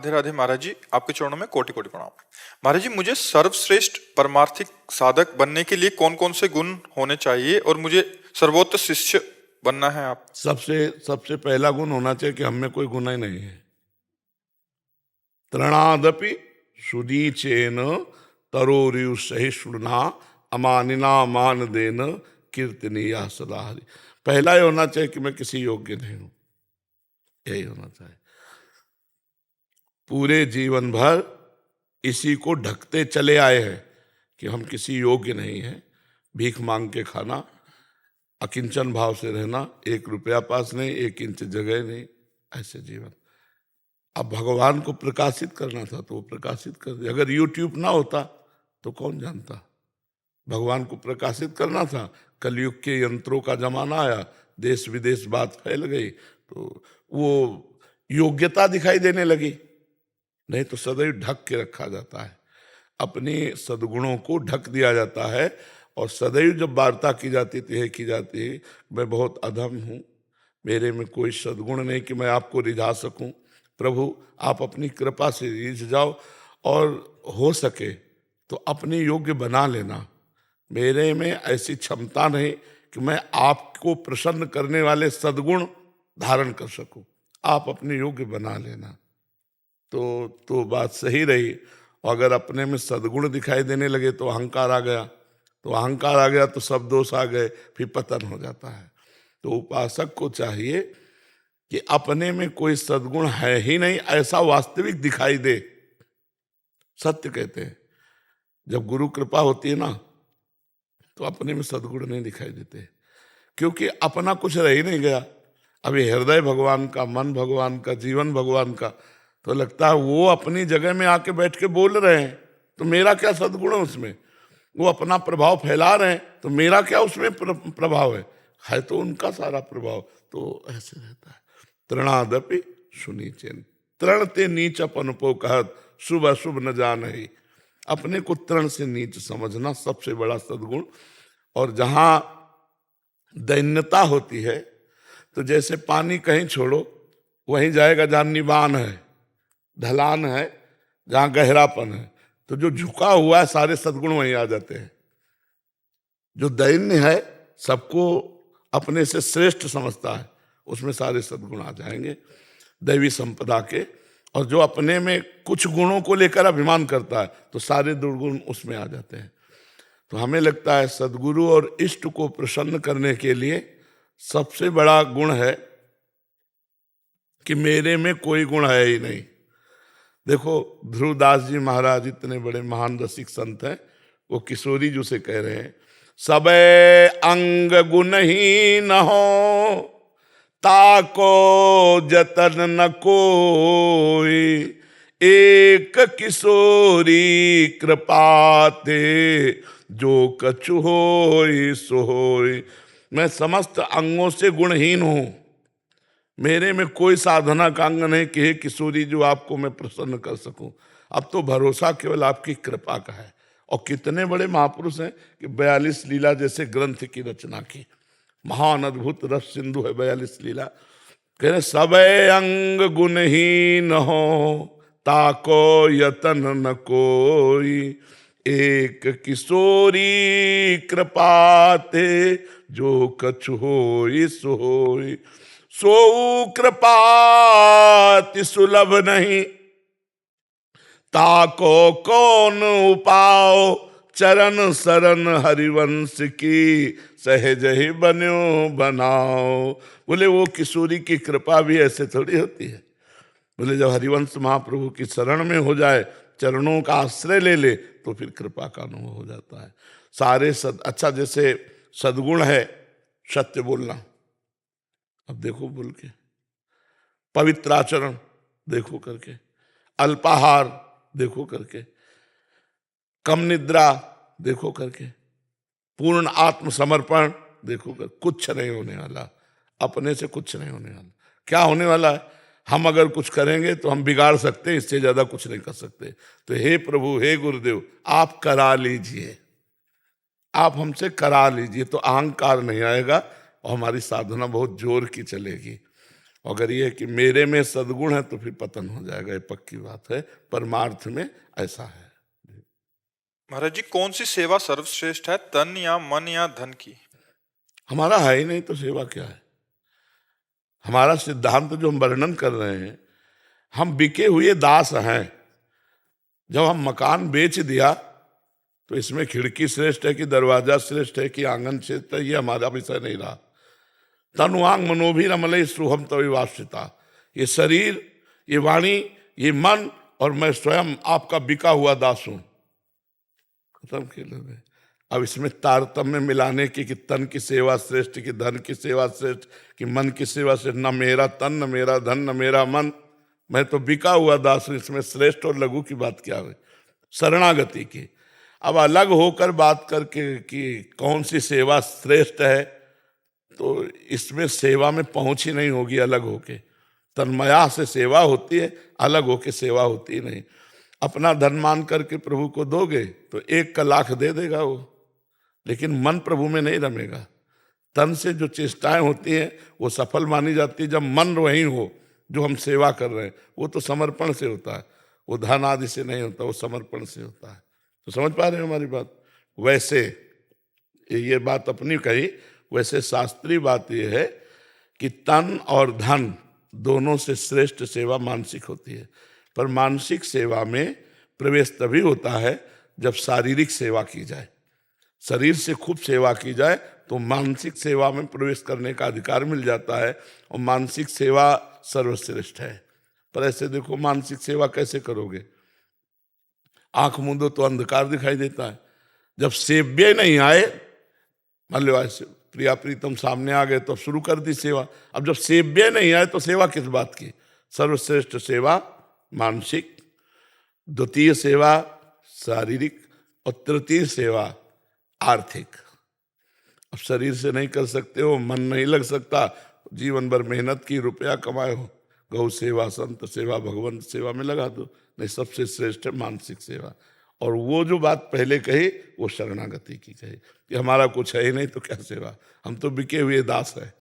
राधे राधे महाराज जी, आपके चरणों में कोटि कोटि प्रणाम। महाराज जी, मुझे सर्वश्रेष्ठ परमार्थिक साधक बनने के लिए कौन कौन से गुण होने चाहिए और मुझे सर्वोत्तम शिष्य बनना है? आप सबसे सबसे पहला गुण होना चाहिए कि हम में कोई गुना ही नहीं है। तृणादपि सुदीचेन तरोरिव सहिष्णुना अमानिना मान देन कीर्तनीया सदा हरि। पहला ये होना चाहिए कि मैं किसी योग्य नहीं हूं, यही होना चाहिए। पूरे जीवन भर इसी को ढकते चले आए हैं कि हम किसी योग्य नहीं हैं। भीख मांग के खाना, अकिंचन भाव से रहना, 1 रुपया पास नहीं, 1 इंच जगह नहीं, ऐसे जीवन। अब भगवान को प्रकाशित करना था तो वो प्रकाशित कर दिया। अगर यूट्यूब ना होता तो कौन जानता। भगवान को प्रकाशित करना था, कलयुग के यंत्रों का जमाना आया, देश विदेश बात फैल गई तो वो योग्यता दिखाई देने लगी। नहीं तो सदैव ढक के रखा जाता है, अपने सद्गुणों को ढक दिया जाता है। और सदैव जब वार्ता की जाती है मैं बहुत अधम हूं, मेरे में कोई सद्गुण नहीं कि मैं आपको रिझा सकूं। प्रभु आप अपनी कृपा से रिझ जाओ और हो सके तो अपने योग्य बना लेना। मेरे में ऐसी क्षमता नहीं कि मैं आपको प्रसन्न करने वाले सद्गुण धारण कर सकूं, आप अपने योग्य बना लेना। तो बात सही रही। और अगर अपने में सद्गुण दिखाई देने लगे तो अहंकार आ गया, तो सब दोष आ गए, फिर पतन हो जाता है। तो उपासक को चाहिए कि अपने में कोई सद्गुण है ही नहीं ऐसा वास्तविक दिखाई दे। सत्य कहते हैं, जब गुरु कृपा होती है ना तो अपने में सद्गुण नहीं दिखाई देते, क्योंकि अपना कुछ रह ही नहीं गया। अभी हृदय भगवान का, मन भगवान का, जीवन भगवान का, तो लगता है वो अपनी जगह में आके बैठ के बोल रहे हैं तो मेरा क्या सद्गुण है उसमें। वो अपना प्रभाव फैला रहे हैं तो मेरा क्या उसमें प्रभाव है तो उनका सारा प्रभाव। तो ऐसे रहता है। तृणादपि सुनीचेन, तृण ते नीच अपन पो कहत, शुभ अशुभ न जान ही। अपने को तृण से नीच समझना सबसे बड़ा सद्गुण। और जहां दैन्यता होती है तो जैसे पानी कहीं छोड़ो वहीं जाएगा जहां निबान है, ढलान है, जहां गहरापन है, तो जो झुका हुआ है सारे सद्गुण वहीं आ जाते हैं। जो दैन्य है, सबको अपने से श्रेष्ठ समझता है, उसमें सारे सद्गुण आ जाएंगे दैवी संपदा के। और जो अपने में कुछ गुणों को लेकर अभिमान करता है तो सारे दुर्गुण उसमें आ जाते हैं। तो हमें लगता है सद्गुरु और इष्ट को प्रसन्न करने के लिए सबसे बड़ा गुण है कि मेरे में कोई गुण है ही नहीं। देखो ध्रुवदास जी महाराज इतने बड़े महान रसिक संत हैं, वो किशोरी जी से कह रहे हैं, सबे अंग गुण ही न हो ताको जतन न कोई, एक किशोरी कृपाते जो कछु होई सो होई। मैं समस्त अंगों से गुणहीन हूं, मेरे में कोई साधना का अंग नहीं कि हे किशोरी जो आपको मैं प्रसन्न कर सकूं। अब तो भरोसा केवल आपकी कृपा का है। और कितने बड़े महापुरुष हैं कि 42 लीला जैसे ग्रंथ की रचना की। महान अद्भुत रस सिंधु है 42 लीला। कह रहे सब अंग गुणहीन हो ताको यतन न कोई, एक किशोरी कृपाते जो कछु होई सो होई। सो कृपाति सुलभ नहीं ताको कौन उपाओ, चरण शरण हरिवंश की सहज ही बन्यो बनाओ। बोले वो किशोरी की कृपा भी ऐसे थोड़ी होती है। बोले जब हरिवंश महाप्रभु की शरण में हो जाए, चरणों का आश्रय ले ले तो फिर कृपा का अनुभव हो जाता है। सारे अच्छा जैसे सद्गुण है सत्य बोलना, अब देखो बोल के, पवित्र आचरण देखो करके, अल्पाहार देखो करके, कम निद्रा देखो करके, पूर्ण आत्मसमर्पण देखो कर, कुछ नहीं होने वाला, अपने से कुछ नहीं होने वाला। क्या होने वाला है, हम अगर कुछ करेंगे तो हम बिगाड़ सकते हैं, इससे ज्यादा कुछ नहीं कर सकते। तो हे प्रभु, हे गुरुदेव, आप करा लीजिए, आप हमसे करा लीजिए, तो अहंकार नहीं आएगा और हमारी साधना बहुत जोर की चलेगी। अगर ये कि मेरे में सद्गुण है तो फिर पतन हो जाएगा, ये पक्की बात है। परमार्थ में ऐसा है। महाराज जी, कौन सी सेवा सर्वश्रेष्ठ है, तन या मन या धन की? हमारा है ही नहीं तो सेवा क्या है? हमारा सिद्धांत जो हम वर्णन कर रहे हैं, हम बिके हुए दास हैं। जब हम मकान बेच दिया तो इसमें खिड़की श्रेष्ठ है कि दरवाजा श्रेष्ठ है कि आंगन श्रेष्ठ है, ये हमारा विषय नहीं रहा। तनुवांग मनोभिरमले सुहम तविवासिता, ये शरीर, ये वाणी, ये मन और मैं स्वयं आपका बिका हुआ दास हूं। खत्म खेल में। अब इसमें तारतम्य मिलाने की कि तन की सेवा श्रेष्ठ, कि धन की सेवा श्रेष्ठ, कि मन की सेवा श्रेष्ठ, न मेरा तन, न मेरा धन, न मेरा मन, मैं तो बिका हुआ दास हूं, इसमें श्रेष्ठ और लघु की बात क्या है? शरणागति की। अब अलग होकर बात करके कि कौन सी सेवा श्रेष्ठ है, तो इसमें सेवा में पहुंच ही नहीं होगी अलग होके। तन्मया से सेवा होती है, अलग होके सेवा होती ही नहीं। अपना धन मान करके प्रभु को दोगे तो 1 का लाख दे देगा वो, लेकिन मन प्रभु में नहीं रमेगा। तन से जो चेष्टाएं होती हैं वो सफल मानी जाती है जब मन वही हो जो हम सेवा कर रहे हैं। वो तो समर्पण से होता है, वो धन आदि से नहीं होता, वो समर्पण से होता है। तो समझ पा रहे हो हमारी बात? वैसे ये बात अपनी कही, वैसे शास्त्रीय बात यह है कि तन और धन दोनों से श्रेष्ठ सेवा मानसिक होती है। पर मानसिक सेवा में प्रवेश तभी होता है जब शारीरिक सेवा की जाए। शरीर से खूब सेवा की जाए तो मानसिक सेवा में प्रवेश करने का अधिकार मिल जाता है, और मानसिक सेवा सर्वश्रेष्ठ है। पर ऐसे देखो, मानसिक सेवा कैसे करोगे? आंख मूंदो तो अंधकार दिखाई देता है। जब सेव्य नहीं आए, मान लो ऐसे प्रिया प्रीतम सामने आ गए तो शुरू कर दी सेवा। अब जब सेव्य नहीं आए तो सेवा किस बात की? सर्वश्रेष्ठ सेवा मानसिक, द्वितीय सेवा शारीरिक, और तृतीय सेवा आर्थिक। अब शरीर से नहीं कर सकते हो, मन नहीं लग सकता, जीवन भर मेहनत की, रुपया कमाए हो, गौ सेवा, संत सेवा, भगवंत सेवा में लगा दो। नहीं, सबसे श्रेष्ठ है मानसिक सेवा। और वो जो बात पहले कही वो शरणागति की कही कि हमारा कुछ है ही नहीं तो क्या सेवा, हम तो बिके हुए दास है।